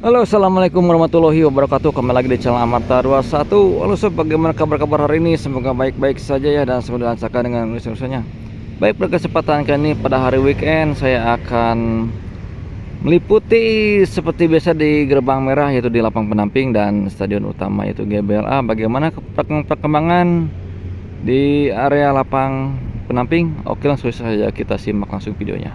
Halo, assalamualaikum warahmatullahi wabarakatuh. Kembali lagi di channel Amarta 21. Halo sob, bagaimana kabar-kabar hari ini? Semoga baik-baik saja ya, dan semoga dilancarkan dengan urusan-urusannya. Baik, berkesempatan kali ini pada hari weekend saya akan meliputi seperti biasa di Gerbang Merah, yaitu di Lapang Pendamping dan Stadion Utama yaitu GBLA. Bagaimana perkembangan di area Lapang Pendamping? Oke, langsung saja kita simak langsung videonya.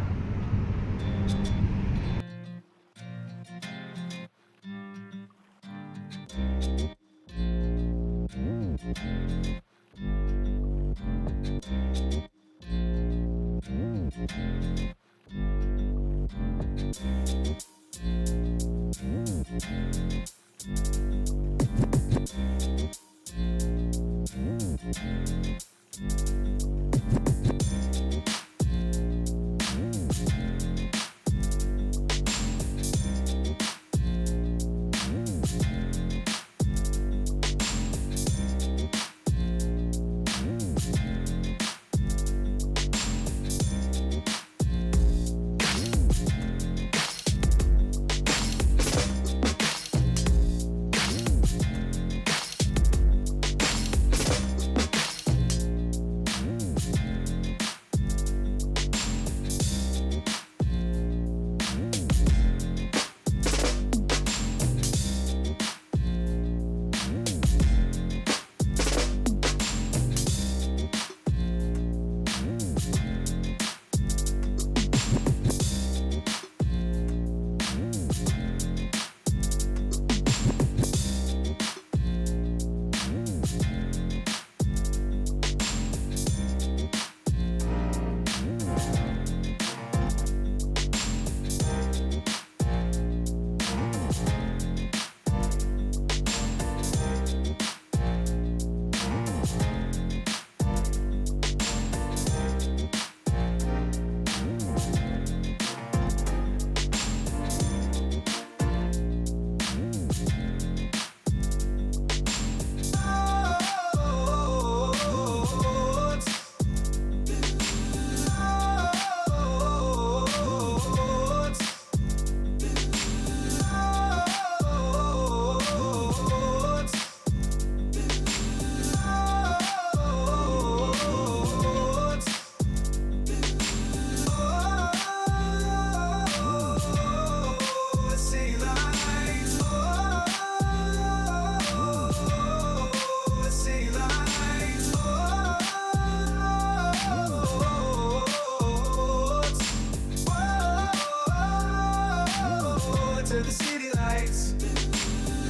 To the city lights,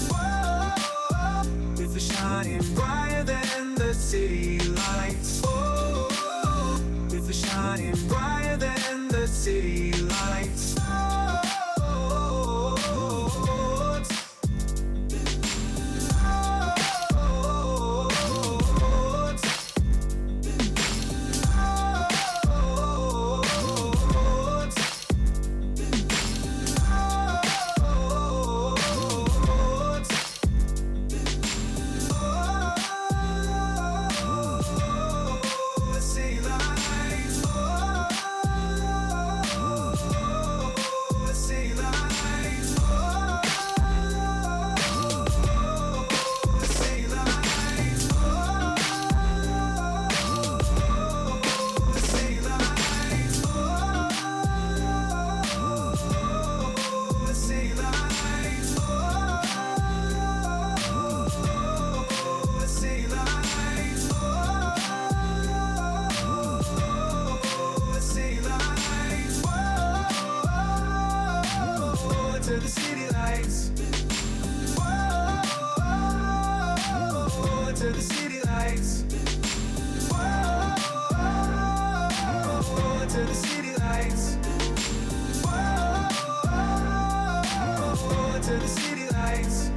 whoa, if it's shining brighter than the city lights, oh, if it's shining brighter than the city lights, oh, to the city lights, whoa, to the city lights, whoa, to the city lights, whoa, to the city lights.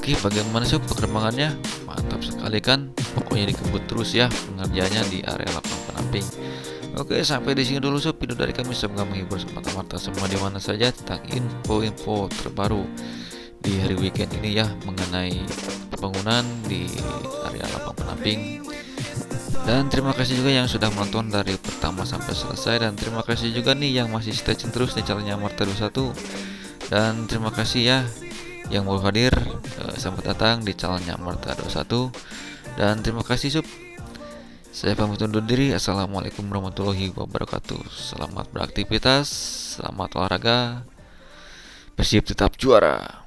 Oke, bagaimana sob perkembangannya? Mantap sekali kan? Pokoknya dikebut terus ya pengerjaannya di area lapangan penamping. Oke, sampai di sini dulu sob video dari kami. Semoga menghibur semata-mata semua di mana saja tentang info-info terbaru di hari weekend ini ya mengenai pembangunan di area lapangan penamping. Dan terima kasih juga yang sudah menonton dari pertama sampai selesai, dan terima kasih juga nih yang masih stay tune terus di channelnya Amarta 21. Dan terima kasih ya yang mau hadir, selamat datang di channelnya Amarta 21. Dan terima kasih sub. Saya pamit undur diri. Assalamualaikum warahmatullahi wabarakatuh. Selamat beraktivitas, selamat olahraga, Persib tetap juara.